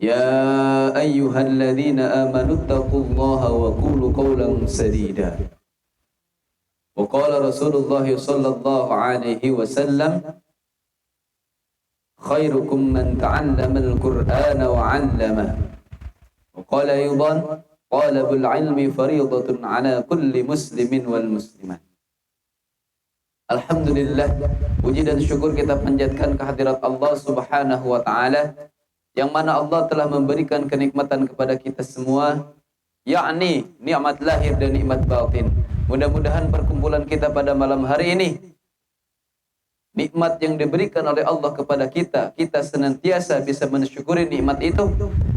يا أيها الذين آمنوا اتقوا الله وقولوا قولا سديدا وقال رسول الله صلى الله عليه وسلم خيركم من تعلم القرآن وعلمه وقال أيضا طالب العلم فريضة على كل مسلم والمسلمات. Alhamdulillah, puji dan syukur kita panjatkan kehadirat Allah Subhanahu wa taala yang mana Allah telah memberikan kenikmatan kepada kita semua, yakni nikmat lahir dan nikmat batin. Mudah-mudahan perkumpulan kita pada malam hari ini, nikmat yang diberikan oleh Allah kepada kita, kita senantiasa bisa mensyukuri nikmat itu,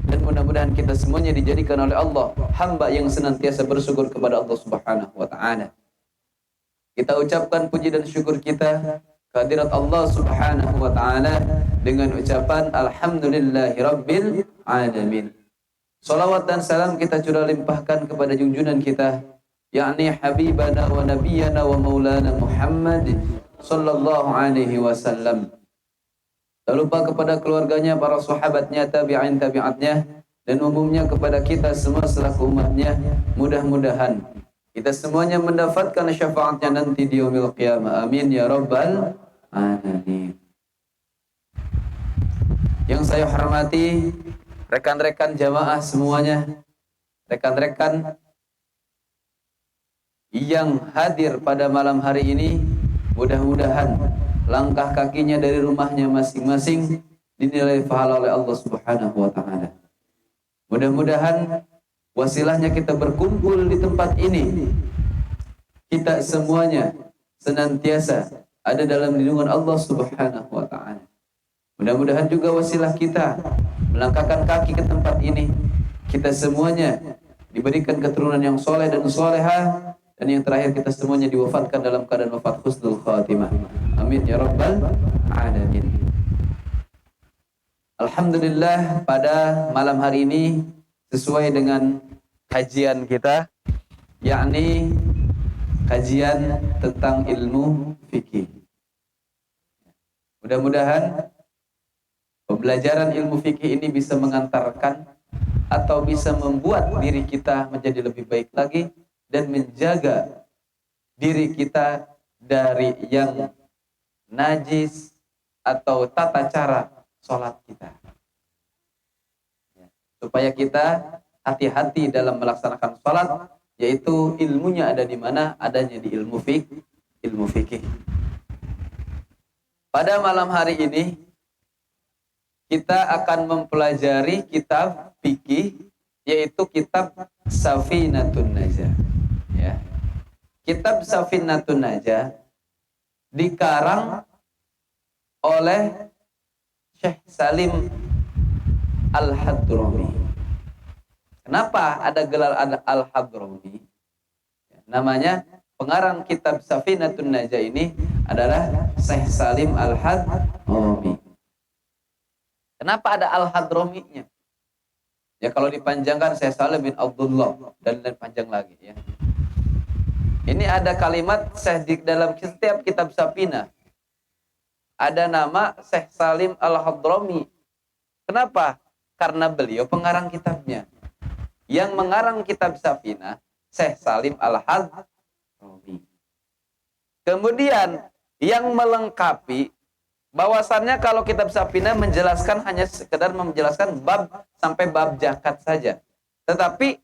dan mudah-mudahan kita semuanya dijadikan oleh Allah hamba yang senantiasa bersyukur kepada Allah Subhanahu wa taala. Kita ucapkan puji dan syukur kita kehadirat Allah Subhanahu wa taala dengan ucapan alhamdulillahirabbil alamin. Salawat dan salam kita curah limpahkan kepada junjungan kita, yakni habibana wa nabiyyana wa maulana Muhammad sallallahu alaihi wasallam. Tak lupa kepada keluarganya, para sahabatnya, tabi'in tabi'atnya, dan umumnya kepada kita semua selaku umatnya. Mudah-mudahan kita semuanya mendapatkan syafaatnya nanti di yaumil qiyamah. Amin ya rabbal alamin. Yang saya hormati rekan-rekan jamaah semuanya, rekan-rekan yang hadir pada malam hari ini, mudah-mudahan langkah kakinya dari rumahnya masing-masing dinilai pahala oleh Allah Subhanahu wa taala. Mudah-mudahan wasilahnya kita berkumpul di tempat ini, kita semuanya senantiasa ada dalam lindungan Allah Subhanahu wa taala. Mudah-mudahan juga wasilah kita melangkahkan kaki ke tempat ini, kita semuanya diberikan keturunan yang soleh dan soleha, dan yang terakhir kita semuanya diwafatkan dalam keadaan wafat husnul khatimah. Amin ya rabbal alamin. Alhamdulillah, pada malam hari ini sesuai dengan kajian kita, yakni kajian tentang ilmu fikih. Mudah-mudahan pembelajaran ilmu fikih ini bisa mengantarkan atau bisa membuat diri kita menjadi lebih baik lagi dan menjaga diri kita dari yang najis atau tata cara sholat kita, supaya kita hati-hati dalam melaksanakan sholat, yaitu ilmunya ada di mana? Adanya di ilmu fikih. Pada malam hari ini kita akan mempelajari kitab fikih, yaitu kitab Safinatun Najah. Ya. Kitab Safinatun Najah dikarang oleh Syekh Salim Al-Hadrami. Kenapa ada gelar Al-Hadrami? Namanya, pengarang kitab Safinatun Najah ini adalah Syekh Salim Al-Hadrami. Kenapa ada Al-Hadraminya? Ya kalau dipanjangkan Syekh Salim bin Abdullah dan panjang lagi ya. Ini ada kalimat Syekh di dalam setiap kitab Safinah. Ada nama Syekh Salim Al-Hadrami. Kenapa? Karena beliau pengarang kitabnya. Yang mengarang kitab Safinah, Syekh Salim Al-Hadrami. Kemudian yang melengkapi, bahwasannya kalau kitab Safinah menjelaskan hanya sekedar menjelaskan bab sampai bab zakat saja. Tetapi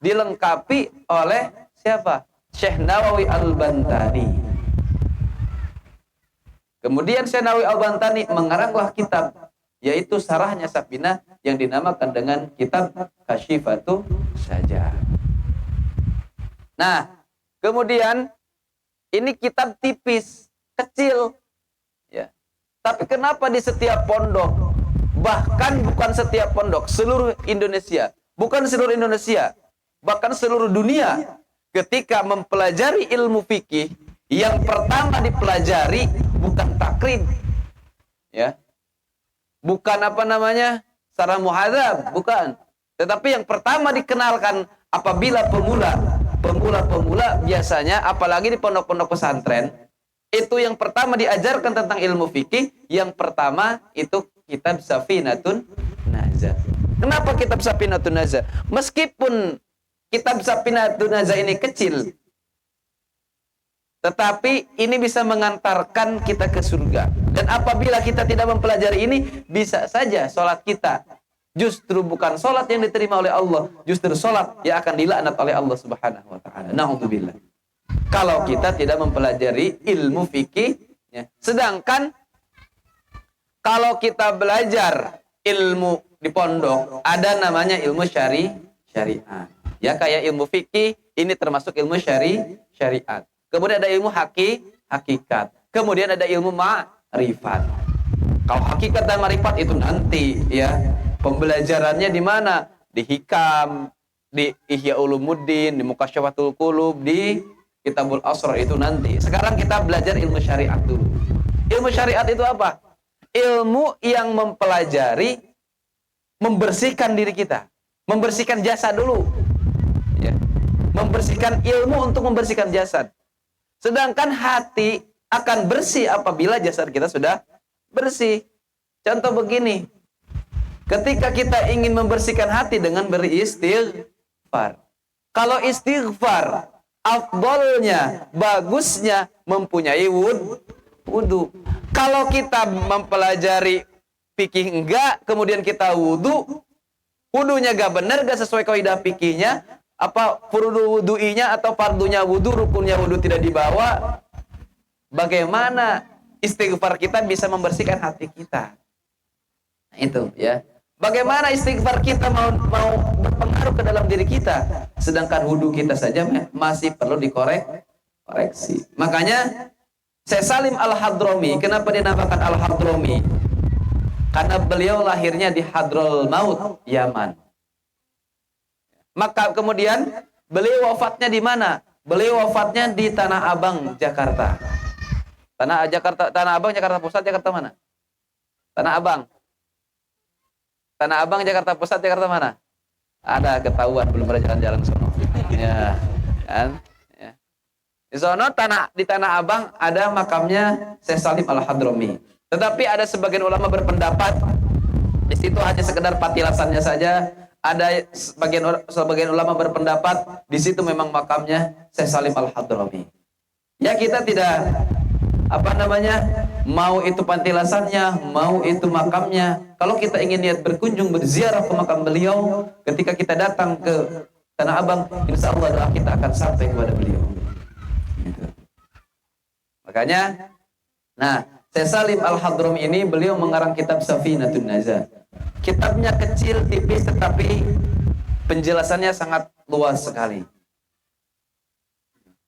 dilengkapi oleh siapa? Syekh Nawawi Al-Bantani. Kemudian Syekh Nawawi Al-Bantani mengaranglah kitab, yaitu sarahnya Safinah yang dinamakan dengan kitab Kasyifatus Syajah. Nah, kemudian ini kitab tipis, kecil. Ya. Tapi kenapa di setiap pondok, bahkan bukan setiap pondok, seluruh Indonesia, bukan seluruh Indonesia, bahkan seluruh dunia, ketika mempelajari ilmu fikih, yang pertama dipelajari bukan takrib, ya, bukan sarah muhadzab, bukan. Tetapi yang pertama dikenalkan apabila pemula biasanya, apalagi di pondok-pondok pesantren, itu yang pertama diajarkan tentang ilmu fikih, yang pertama itu kitab Safinatun Najah. Najah. Kenapa kitab Safinatun Najah? Meskipun kitab Safinatun Najah ini kecil, tetapi ini bisa mengantarkan kita ke surga. Dan apabila kita tidak mempelajari ini, bisa saja sholat kita justru bukan sholat yang diterima oleh Allah, justru sholat yang akan dilaknat oleh Allah Subhanahu wa ta'ala. Na'udzubillah. Kalau kita tidak mempelajari ilmu fikih, ya. Sedangkan kalau kita belajar ilmu di pondok, ada namanya ilmu syariat. Ya, kayak ilmu fikih, ini termasuk ilmu syariat. Kemudian ada ilmu hakikat. Kemudian ada ilmu ma'rifat. Kalau hakikat dan ma'rifat itu nanti, ya. Pembelajarannya di mana? Di Hikam, di Ihya Ulumuddin, di Mukasyafatul Qulub, di Kitabul Asrar itu nanti. Sekarang kita belajar ilmu syariat dulu. Ilmu syariat itu apa? Ilmu yang mempelajari, membersihkan diri kita. Membersihkan jasad dulu. Ya. Membersihkan ilmu untuk membersihkan jasad. Sedangkan hati akan bersih apabila jasad kita sudah bersih. Contoh begini. Ketika kita ingin membersihkan hati dengan beristighfar. Kalau istighfar, afdolnya, bagusnya mempunyai wudu. Kalau kita mempelajari fikih enggak, kemudian kita wudunya enggak benar, enggak sesuai kaidah fikihnya, apa furdu wudu'inya atau fardunya wudu, rukunnya wudu tidak dibawa, bagaimana istighfar kita bisa membersihkan hati kita? Nah, itu ya. Bagaimana istighfar kita mau berpengaruh ke dalam diri kita, sedangkan wudu kita saja masih perlu dikoreksi. Makanya Syekh Salim Al-Hadrami, kenapa dinamakan Al-Hadrami? Karena beliau lahirnya di Hadraul Maut, Yaman. Maka kemudian beliau wafatnya di mana? Beliau wafatnya di Tanah Abang, Jakarta. Tanah Abang, Jakarta Pusat, Jakarta mana? Tanah Abang, Jakarta Pusat, Jakarta mana? Ada ketahuan, belum pernah jalan-jalan ke sono. Ya, kan? Ya. Di sono di Tanah Abang ada makamnya Syekh Salim Al-Hadrami. Tetapi ada sebagian ulama berpendapat di situ hanya sekedar patilasannya saja. Ada sebagian ulama berpendapat di situ memang makamnya Syekh Salim Al-Hadrami. Ya, kita tidak mau itu pantilasannya, mau itu makamnya. Kalau kita ingin niat berkunjung, berziarah ke makam beliau, ketika kita datang ke Tanah Abang, insya Allah doa kita akan sampai kepada beliau. Gitu. Makanya, Syekh Salim Al-Hadrami ini beliau mengarang kitab Safinatun Najah. Kitabnya kecil, tipis, tetapi penjelasannya sangat luas sekali.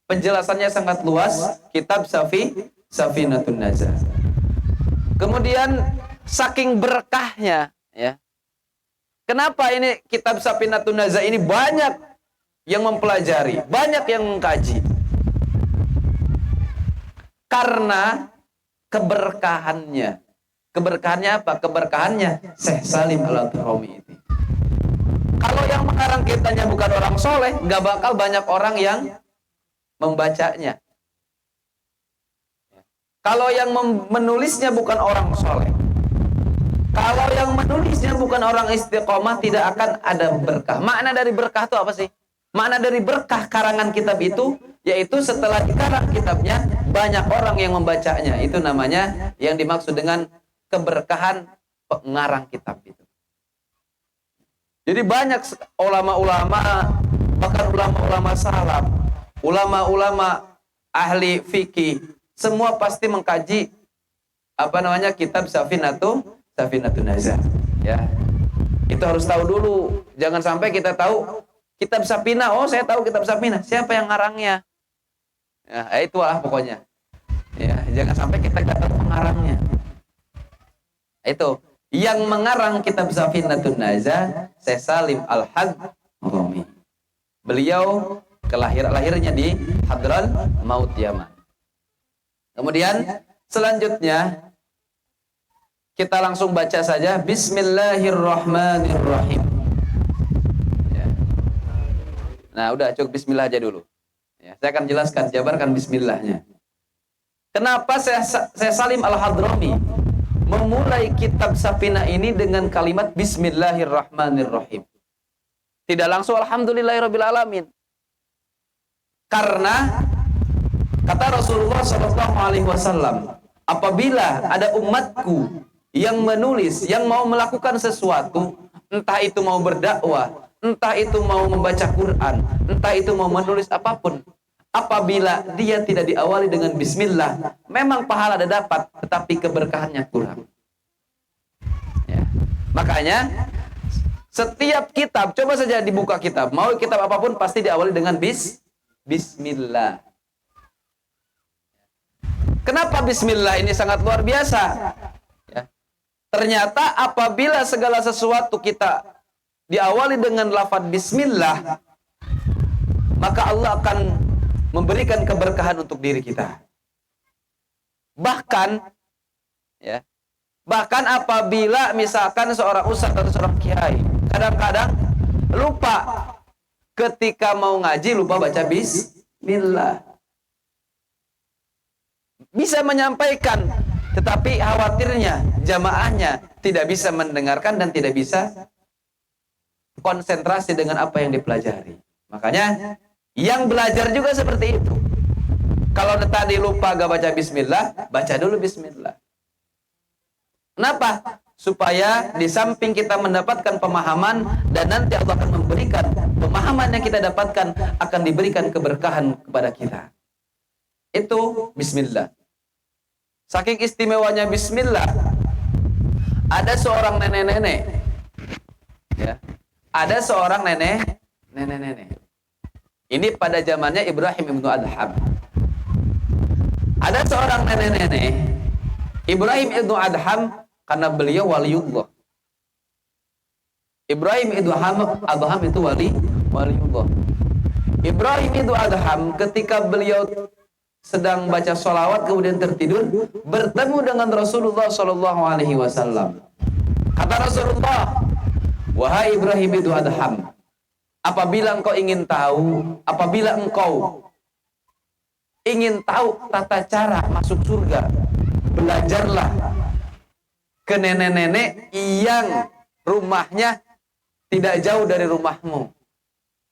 Penjelasannya sangat luas, kitab Safinatun Najah. Kemudian saking berkahnya, ya. Kenapa ini kitab Safinatun Najah ini banyak yang mempelajari, banyak yang mengkaji? Karena keberkahannya. Keberkahannya apa? Keberkahannya Syekh Salim Al-Hadrami itu. Kalau yang mengarang kitabnya bukan orang soleh, nggak bakal banyak orang yang membacanya. Kalau yang menulisnya bukan orang soleh, kalau yang menulisnya bukan orang istiqomah, tidak akan ada berkah. Makna dari berkah itu apa sih? Makna dari berkah karangan kitab itu, yaitu setelah dikarang kitabnya, banyak orang yang membacanya. Itu namanya yang dimaksud dengan keberkahan pengarang kitab itu. Jadi banyak ulama-ulama, bahkan ulama-ulama salaf, ulama-ulama ahli fikih, semua pasti mengkaji kitab Safinatun Najah. Ya, itu harus tahu dulu. Jangan sampai kita tahu kitab Safinah. Oh, saya tahu kitab Safinah. Siapa yang ngarangnya? Ya, itulah pokoknya. Ya, jangan sampai kita nggak tahu pengarangnya. Itu yang mengarang kitab Safinatun Najah, Syekh Salim Al-Hadrami. Beliau lahirnya di Hadraul Maut, Yaman. Kemudian selanjutnya kita langsung baca saja. Bismillahirrahmanirrahim. Ya. Nah, udah cukup bismillah aja dulu. Ya, saya akan jabarkan bismillahnya. Kenapa Syekh Salim Al-Hadrami memulai kitab Safinah ini dengan kalimat Bismillahirrahmanirrahim. Tidak langsung Alhamdulillahirrabbilalamin. Karena kata Rasulullah SAW, apabila ada umatku yang menulis, yang mau melakukan sesuatu, entah itu mau berdakwah, entah itu mau membaca Quran, entah itu mau menulis apapun, apabila dia tidak diawali dengan Bismillah, memang pahala ada dapat, tetapi keberkahannya kurang. Ya. Makanya setiap kitab, coba saja dibuka kitab, mau kitab apapun pasti diawali dengan Bismillah. Kenapa Bismillah ini sangat luar biasa? Ya. Ternyata apabila segala sesuatu kita diawali dengan lafaz Bismillah, maka Allah akan memberikan keberkahan untuk diri kita. Bahkan, ya, bahkan apabila misalkan seorang ustadz atau seorang kiai kadang-kadang lupa ketika mau ngaji, lupa baca Bismillah. Bisa menyampaikan, tetapi khawatirnya jamaahnya tidak bisa mendengarkan dan tidak bisa konsentrasi dengan apa yang dipelajari. Makanya yang belajar juga seperti itu. Kalau tadi lupa gak baca Bismillah, baca dulu Bismillah. Kenapa? Supaya di samping kita mendapatkan pemahaman, dan nanti Allah akan memberikan pemahaman yang kita dapatkan akan diberikan keberkahan kepada kita. Itu Bismillah. Saking istimewanya Bismillah, ada seorang nenek-nenek, ya, ada seorang nenek-nenek. Ini pada zamannya Ibrahim ibnu Adham. Ada seorang nenek-nenek, Ibrahim ibnu Adham, karena beliau waliullah. Ibrahim ibnu Adham itu waliullah. Ibrahim ibnu Adham ketika beliau sedang baca sholawat kemudian tertidur, bertemu dengan Rasulullah SAW. Kata Rasulullah, wahai Ibrahim ibnu Adham, apabila engkau ingin tahu tata cara masuk surga, belajarlah ke nenek-nenek yang rumahnya tidak jauh dari rumahmu.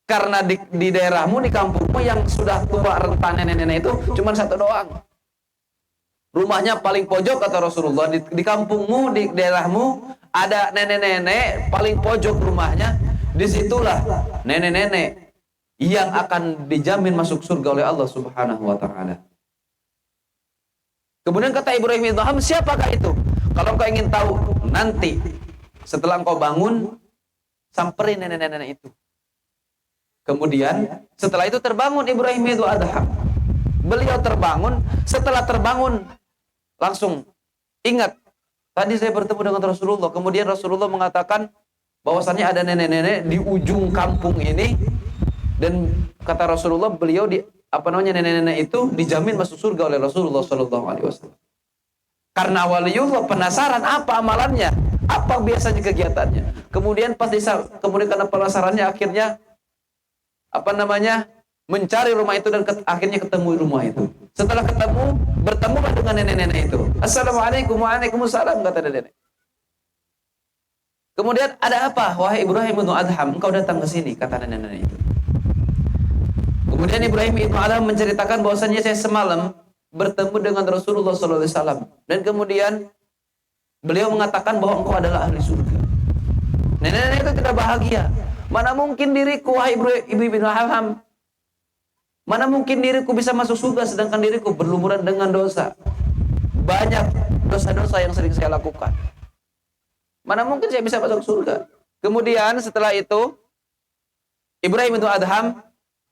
Karena di daerahmu, di kampungmu yang sudah tua rentan nenek-nenek itu cuma satu doang. Rumahnya paling pojok, kata Rasulullah. Di kampungmu, di daerahmu ada nenek-nenek paling pojok rumahnya. Disitulah nenek-nenek yang akan dijamin masuk surga oleh Allah Subhanahu wa Ta'ala. Kemudian kata Ibrahim ibnu Adham, siapakah itu? Kalau engkau ingin tahu, nanti setelah engkau bangun, samperin nenek-nenek itu. Kemudian setelah itu terbangun Ibrahim ibnu Adham. Beliau terbangun, setelah terbangun langsung ingat, tadi saya bertemu dengan Rasulullah. Kemudian Rasulullah mengatakan bahwasannya ada nenek-nenek di ujung kampung ini, dan kata Rasulullah, beliau nenek-nenek itu dijamin masuk surga oleh Rasulullah SAW. Karena waliullah penasaran apa amalannya, apa biasanya kegiatannya. Kemudian karena penasarannya akhirnya mencari rumah itu dan akhirnya ketemu rumah itu. Setelah bertemu dengan nenek-nenek itu. Assalamualaikum, waalaikumsalam, kata nenek. Kemudian, ada apa? Wahai Ibrahim ibnu Adham, engkau datang ke sini, kata nenek-nenek itu. Kemudian Ibrahim ibnu Adham menceritakan bahwasannya saya semalam bertemu dengan Rasulullah SAW. Dan kemudian beliau mengatakan bahwa engkau adalah ahli surga. Nenek-nenek itu tidak bahagia. Mana mungkin diriku, wahai Ibu bin Adham, mana mungkin diriku bisa masuk surga sedangkan diriku berlumuran dengan dosa. Banyak dosa-dosa yang sering saya lakukan. Mana mungkin saya bisa masuk surga. Kemudian setelah itu Ibrahim bin Adham,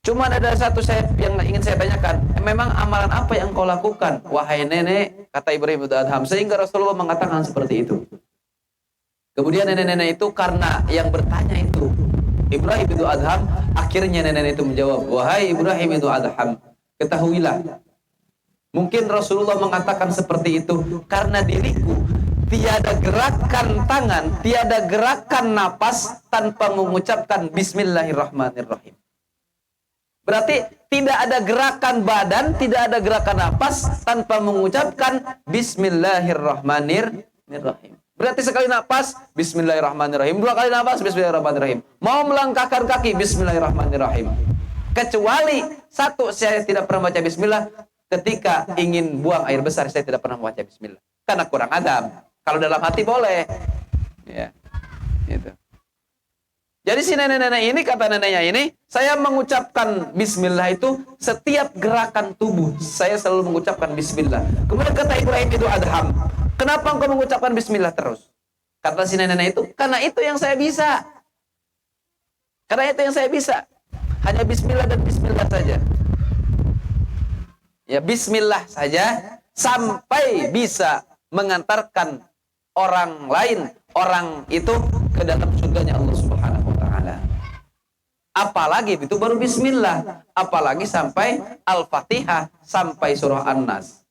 cuma ada satu yang ingin saya tanyakan, memang amalan apa yang kau lakukan, wahai nenek, kata Ibrahim bin Adham, sehingga Rasulullah mengatakan seperti itu. Kemudian nenek-nenek itu karena yang bertanya itu Ibrahim bin Adham, akhirnya nenek itu menjawab, wahai Ibrahim bin Adham, ketahuilah, mungkin Rasulullah mengatakan seperti itu karena diriku tiada gerakan tangan, tiada gerakan napas tanpa mengucapkan Bismillahirrahmanirrahim. Berarti tidak ada gerakan badan, tidak ada gerakan napas tanpa mengucapkan Bismillahirrahmanirrahim. Bismillahirrahmanirrahim. Berarti sekali napas, Bismillahirrahmanirrahim. Dua kali napas, Bismillahirrahmanirrahim. Mau melangkahkan kaki, Bismillahirrahmanirrahim. Kecuali satu, saya tidak pernah baca Bismillah. Ketika ingin buang air besar, saya tidak pernah baca Bismillah. Karena kurang adab. Kalau dalam hati boleh. Ya, gitu. Jadi si nenek-nenek ini, kata neneknya ini, saya mengucapkan Bismillah itu setiap gerakan tubuh. Saya selalu mengucapkan Bismillah. Kemudian kata Ibrahim itu Adham, kenapa engkau mengucapkan Bismillah terus? Kata si nenek itu, karena itu yang saya bisa. Karena itu yang saya bisa. Hanya Bismillah dan Bismillah saja. Ya, Bismillah saja sampai bisa mengantarkan orang lain, orang itu ke dalam surganya Allah Subhanahu wa taala. Apalagi itu baru Bismillah, apalagi sampai Al-Fatihah, sampai surah An-Nas.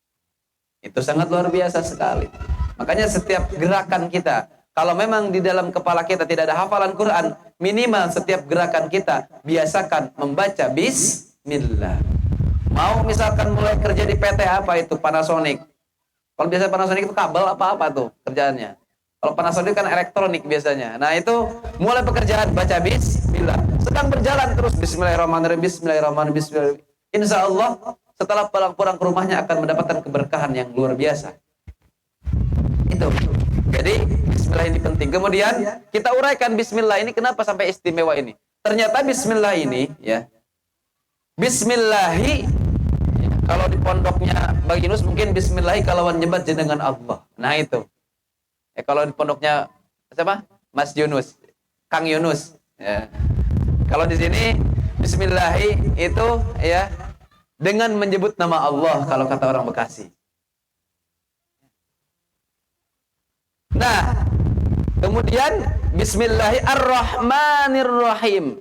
Itu sangat luar biasa sekali. Makanya setiap gerakan kita, kalau memang di dalam kepala kita tidak ada hafalan Quran, minimal setiap gerakan kita biasakan membaca Bismillah. Mau misalkan mulai kerja di PT apa itu, Panasonic. Kalau biasa Panasonic itu kabel apa-apa tuh kerjaannya. Kalau Panasonic kan elektronik biasanya. Nah itu mulai pekerjaan baca Bismillah. Sedang berjalan terus Bismillahirrahmanirrahim, Bismillahirrahmanirrahim, Bismillahirrahmanirrahim. Insya Allah setelah pulang ke rumahnya akan mendapatkan keberkahan yang luar biasa. Itu. Jadi Bismillah ini penting. Kemudian kita uraikan Bismillah ini kenapa sampai istimewa ini. Ternyata Bismillah ini ya. Bismillahi ya, kalau di pondoknya Bang Yunus mungkin Bismillahi kalawan nyebat jenengan Allah. Nah itu. Kalau di pondoknya siapa? Mas Yunus, Kang Yunus. Ya. Kalau di sini Bismillahi itu ya dengan menyebut nama Allah kalau kata orang Bekasi. Nah, kemudian Bismillahi Ar-Rahmanir-Rahim.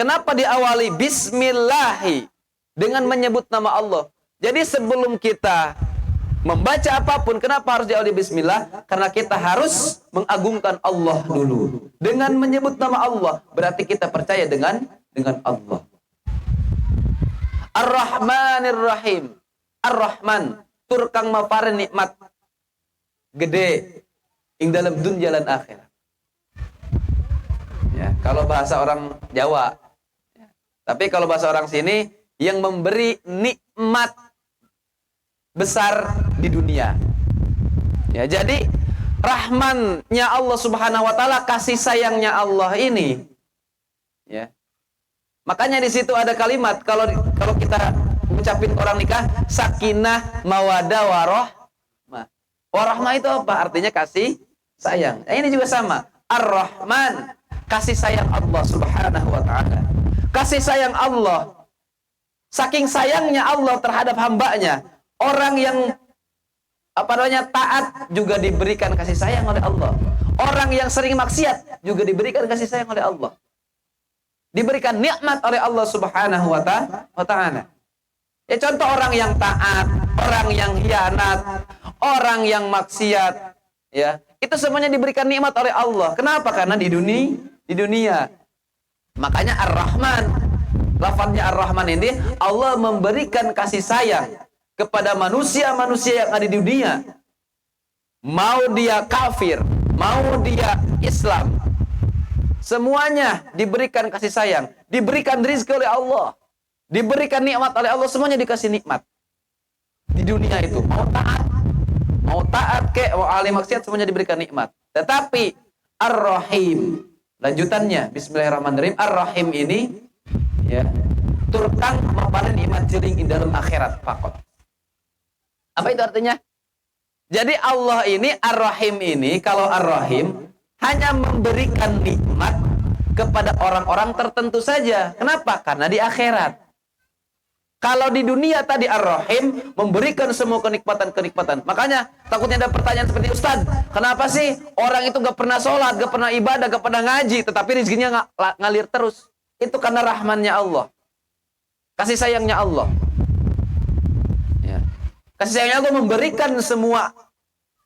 Kenapa diawali Bismillahi dengan menyebut nama Allah? Jadi sebelum kita membaca apapun, kenapa harus diawali Bismillah? Karena kita harus mengagungkan Allah dulu. Dengan menyebut nama Allah, berarti kita percaya dengan Allah. Ar-Rahmanir-Rahim. Ar-Rahman, tur kang maparin nikmat gede ing dalam dunya lan akhirat. Ya, kalau bahasa orang Jawa. Ya. Tapi kalau bahasa orang sini, yang memberi nikmat besar di dunia. Ya, jadi rahmannya Allah Subhanahu wa taala, kasih sayangnya Allah ini ya. Makanya di situ ada kalimat kalau kita ucapin orang nikah sakinah mawaddah warahmah. Warahmah itu apa? Artinya kasih sayang. Nah, ini juga sama. Ar-Rahman, kasih sayang Allah Subhanahu wa taala. Kasih sayang Allah. Saking sayangnya Allah terhadap hambanya, orang yang taat juga diberikan kasih sayang oleh Allah. Orang yang sering maksiat juga diberikan kasih sayang oleh Allah. Diberikan nikmat oleh Allah Subhanahu wa taala. Ya contoh orang yang taat, orang yang khianat, orang yang maksiat, ya, itu semuanya diberikan nikmat oleh Allah. Kenapa? Karena di dunia. Makanya Ar-Rahman, lafadznya Ar-Rahman ini Allah memberikan kasih sayang kepada manusia-manusia yang ada di dunia. Mau dia kafir, mau dia Islam, semuanya diberikan kasih sayang, diberikan rezeki oleh Allah, diberikan nikmat oleh Allah, semuanya dikasih nikmat. Di dunia itu, mau taat ke, mau ahli maksiat, semuanya diberikan nikmat. Tetapi Ar-Rahim, lanjutannya Bismillahirrahmanirrahim, Ar-Rahim ini ya, turkang maparin nikmat jering di dalam akhirat pakot. Apa itu artinya? Jadi Allah ini, Ar-Rahim ini, kalau Ar-Rahim hanya memberikan nikmat kepada orang-orang tertentu saja. Kenapa? Karena di akhirat. Kalau di dunia tadi Ar-Rahim memberikan semua kenikmatan-kenikmatan. Makanya takutnya ada pertanyaan seperti, Ustaz, kenapa sih orang itu gak pernah sholat, gak pernah ibadah, gak pernah ngaji, tetapi rezekinya ngalir terus? Itu karena rahmannya Allah. Kasih sayangnya Allah. Kasih sayangnya Allah memberikan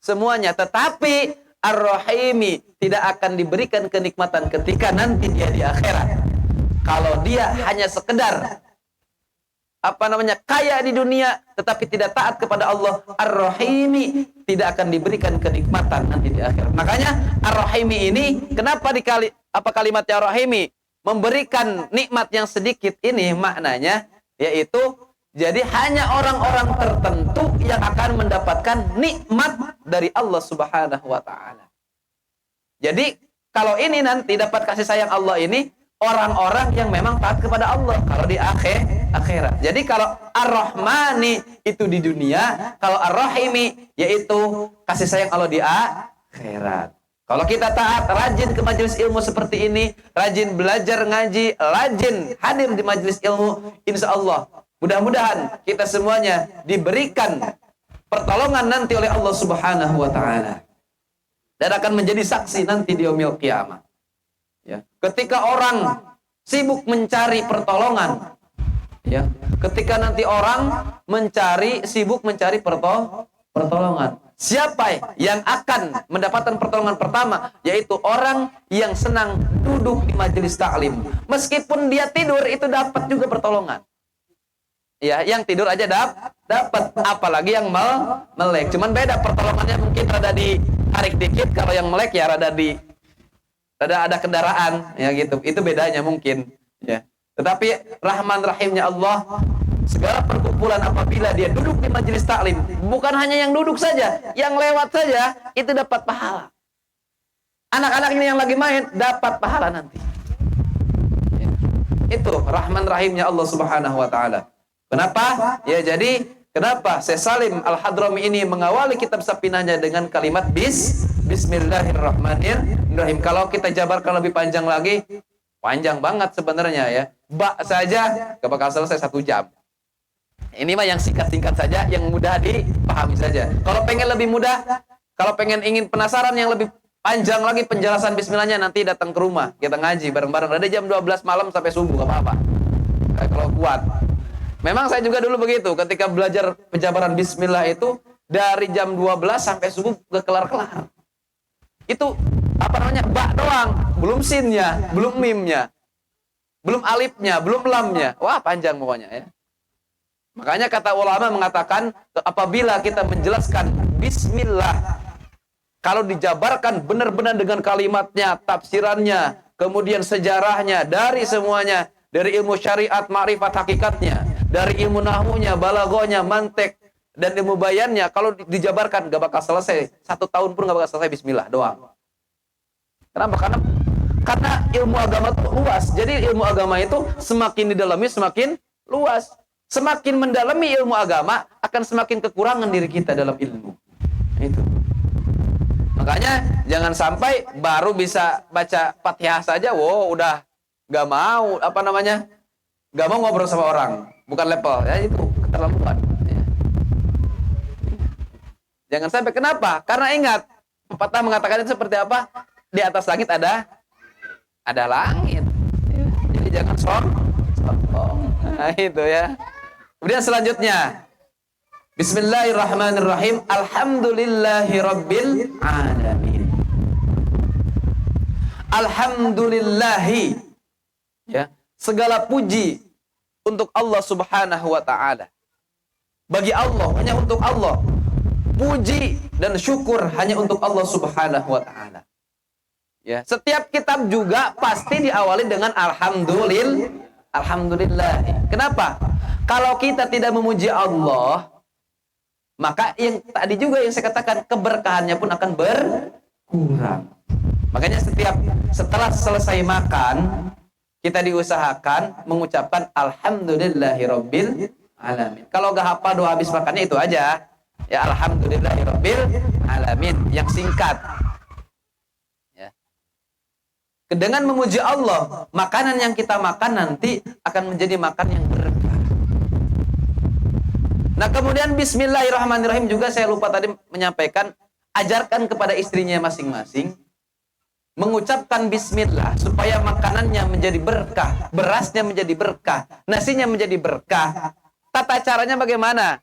semuanya, tetapi Ar-Rahimi tidak akan diberikan kenikmatan ketika nanti dia di akhirat. Kalau dia hanya sekedar kaya di dunia tetapi tidak taat kepada Allah, Ar-Rahimi, tidak akan diberikan kenikmatan nanti di akhirat. Makanya Ar-Rahimi ini kenapa kalimatnya Ar-Rahimi? Memberikan nikmat yang sedikit ini maknanya yaitu jadi hanya orang-orang tertentu yang akan mendapatkan nikmat dari Allah Subhanahu wa taala. Jadi kalau ini nanti dapat kasih sayang Allah ini orang-orang yang memang taat kepada Allah kalau di akhirat. Jadi kalau Ar-Rahmani itu di dunia, kalau Ar-Rahimi yaitu kasih sayang Allah di akhirat. Kalau kita taat, rajin ke majelis ilmu seperti ini, rajin belajar ngaji, rajin hadir di majelis ilmu, insya Allah mudah-mudahan kita semuanya diberikan pertolongan nanti oleh Allah Subhanahu wa taala. Dan akan menjadi saksi nanti di yaumil qiyamah. Ya. Ketika orang sibuk mencari pertolongan, ya. Ketika nanti orang sibuk mencari pertolongan. Siapa yang akan mendapatkan pertolongan pertama? Yaitu orang yang senang duduk di majelis taklim. Meskipun dia tidur itu dapat juga pertolongan. Ya, yang tidur aja dapat, apalagi yang melek. Cuman beda pertolongannya, mungkin rada ditarik dikit, kalau yang melek ya rada ada kendaraan ya gitu. Itu bedanya mungkin ya. Tetapi Rahman Rahimnya Allah, segala perkumpulan apabila dia duduk di majelis taklim, bukan hanya yang duduk saja, yang lewat saja itu dapat pahala. Anak-anak ini yang lagi main dapat pahala nanti. Ya. Itu Rahman Rahimnya Allah Subhanahu wa taala. Kenapa? Ya jadi kenapa Syekh Salim Al-Hadrami ini mengawali kitab Sapinahnya dengan kalimat Bismillahirrahmanirrahim. Kalau kita jabarkan lebih panjang lagi, panjang banget sebenarnya ya. Bak saja gak bakal selesai 1 jam. Ini mah yang singkat-singkat saja, yang mudah dipahami saja. Kalau pengen lebih mudah, kalau ingin penasaran yang lebih panjang lagi penjelasan bismillahnya, nanti datang ke rumah, kita ngaji bareng-bareng. Ada jam 12 malam sampai subuh, gak apa-apa. Kalau kuat. Memang saya juga dulu begitu, ketika belajar penjabaran bismillah itu, dari jam 12 sampai subuh gak kelar-kelar. Itu, bak doang. Belum sinnya, belum mimnya, belum alifnya, belum lamnya. Wah, panjang pokoknya ya. Makanya kata ulama mengatakan, apabila kita menjelaskan bismillah, kalau dijabarkan benar-benar dengan kalimatnya, tafsirannya, kemudian sejarahnya, dari semuanya, dari ilmu syariat, ma'rifat hakikatnya, dari ilmu nahwunya, balaghahnya, mantek, dan ilmu bayannya, kalau dijabarkan gak bakal selesai. 1 tahun pun gak bakal selesai bismillah doang. Kenapa? Karena ilmu agama itu luas. Jadi ilmu agama itu semakin didalami semakin luas. Semakin mendalami ilmu agama, akan semakin kekurangan diri kita dalam ilmu. Itu. Makanya jangan sampai baru bisa baca Fatihah saja, wow, udah gak mau gak mau ngobrol sama orang, bukan level ya, itu keterlaluan ya. Jangan sampai. Kenapa? Karena ingat pepatah mengatakan itu seperti apa, di atas langit ada langit ya. Jadi jangan sombong. Nah itu ya. Kemudian selanjutnya Bismillahirrahmanirrahim, Alhamdulillahirabbil alamin. Alhamdulillahi, ya, segala puji untuk Allah Subhanahu wa taala. Bagi Allah, hanya untuk Allah. Puji dan syukur hanya untuk Allah Subhanahu wa taala. Ya, setiap kitab juga pasti diawali dengan alhamdulillah. Kenapa? Kalau kita tidak memuji Allah, maka yang tadi juga yang saya katakan, keberkahannya pun akan berkurang. Makanya setelah selesai makan, kita diusahakan mengucapkan alhamdulillahirabbil alamin. Kalau gak hafal doa habis makannya itu aja, ya alhamdulillahirabbil alamin, yang singkat. Ya. Dengan memuji Allah, makanan yang kita makan nanti akan menjadi makan yang berkah. Nah kemudian bismillahirrahmanirrahim juga saya lupa tadi menyampaikan, ajarkan kepada istrinya masing-masing mengucapkan bismillah supaya makanannya menjadi berkah, berasnya menjadi berkah, nasinya menjadi berkah. Tata caranya bagaimana?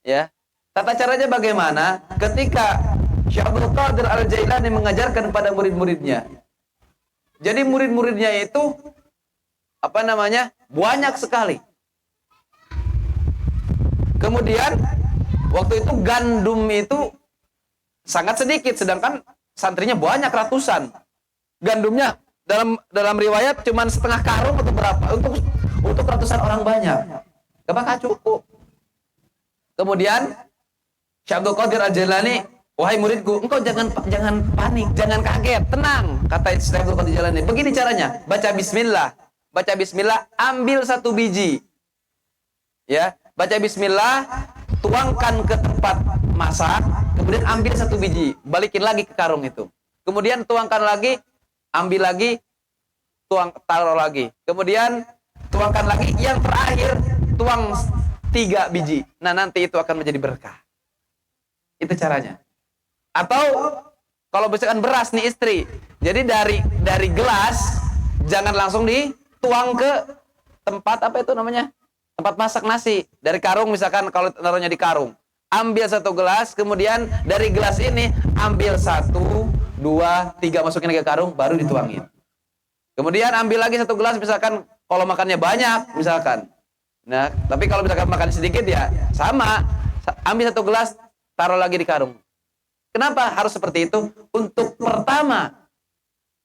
Ya, tata caranya bagaimana? Ketika Syekh Abdul Qadir Al-Jailani mengajarkan kepada murid-muridnya. Jadi murid-muridnya itu banyak sekali. Kemudian waktu itu gandum itu sangat sedikit, sedangkan santrinya banyak ratusan. Gandumnya dalam riwayat cuma setengah karung atau berapa untuk ratusan orang banyak. Gak bakal cukup. Kemudian Syekh Abdul Qadir Al-Jailani, wahai muridku, engkau jangan panik, jangan kaget, tenang, kata Syekh Abdul Qadir Al-Jailani. Begini caranya, baca bismillah, ambil 1 biji. Ya, baca bismillah, tuangkan ke tempat masak, kemudian ambil 1 biji, balikin lagi ke karung itu. Kemudian tuangkan lagi, ambil lagi, taruh lagi. Kemudian tuangkan lagi, yang terakhir tuang 3 biji. Nah, nanti itu akan menjadi berkah. Itu caranya. Atau kalau misalkan beras nih istri, jadi dari gelas jangan langsung dituang ke tempat apa itu namanya? Tempat masak nasi. Dari karung misalkan kalau taruhnya di karung. Ambil 1 gelas, kemudian dari gelas ini ambil 1, 2, 3 masukin ke karung, baru dituangin. Kemudian ambil lagi 1 gelas misalkan kalau makannya banyak misalkan. Nah, tapi kalau misalkan makan sedikit ya sama. Ambil 1 gelas, taruh lagi di karung. Kenapa harus seperti itu? Untuk pertama,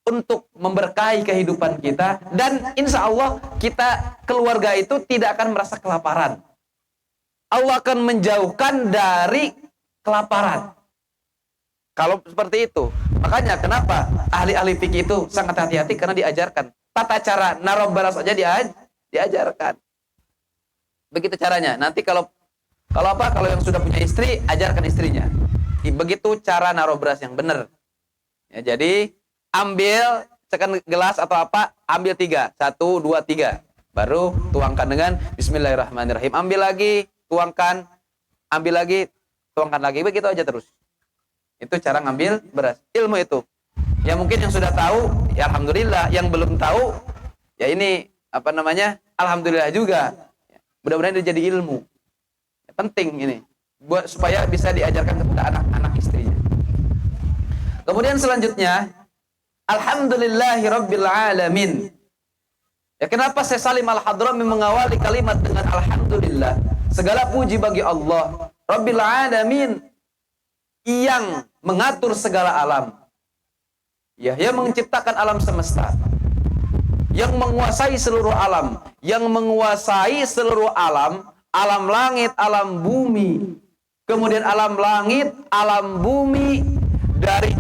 untuk memberkahi kehidupan kita, dan insya Allah kita keluarga itu tidak akan merasa kelaparan. Allah akan menjauhkan dari kelaparan. Kalau seperti itu, makanya kenapa ahli-ahli fikih itu sangat hati-hati karena diajarkan tata cara naruh beras saja diajarkan. Begitu caranya. Nanti kalau yang sudah punya istri, ajarkan istrinya. Begitu cara naruh beras yang benar. Ya, jadi ambil sekan gelas atau apa, ambil 3, 1, 2, 3, baru tuangkan dengan Bismillahirrahmanirrahim. Ambil lagi, tuangkan, ambil lagi, tuangkan lagi, begitu aja terus. Itu cara ngambil beras. Ilmu itu. Ya mungkin yang sudah tahu, ya alhamdulillah. Yang belum tahu, ya ini apa namanya? Alhamdulillah juga. Mudah-mudahan itu jadi ilmu. Ya, penting ini, buat supaya bisa diajarkan kepada anak-anak istrinya. Kemudian selanjutnya, Alhamdulillahi Rabbil Alamin. Ya, kenapa Syekh Salim Al-Hadrami mengawali kalimat dengan Alhamdulillah? Segala puji bagi Allah Rabbil Alamin, yang mengatur segala alam. Ya, yang menciptakan alam semesta, yang menguasai seluruh alam, yang menguasai seluruh alam, alam langit, alam bumi. Kemudian alam langit, alam bumi, dari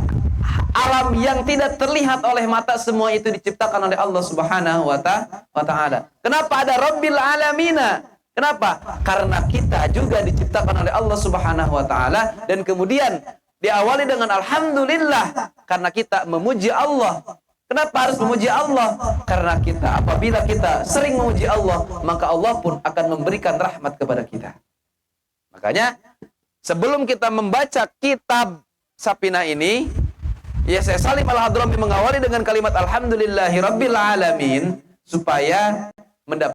alam yang tidak terlihat oleh mata, semua itu diciptakan oleh Allah Subhanahu wa Ta'ala. Kenapa ada Rabbil Alamina? Kenapa? Karena kita juga diciptakan oleh Allah Subhanahu wa Ta'ala, dan kemudian diawali dengan Alhamdulillah karena kita memuji Allah. Kenapa harus memuji Allah? Karena apabila kita sering memuji Allah, maka Allah pun akan memberikan rahmat kepada kita. Makanya sebelum kita membaca kitab Sapina ini, ya, Syekh Salim Al-Hadrami mengawali dengan kalimat Alhamdulillahi Rabbil Alamin supaya mendapat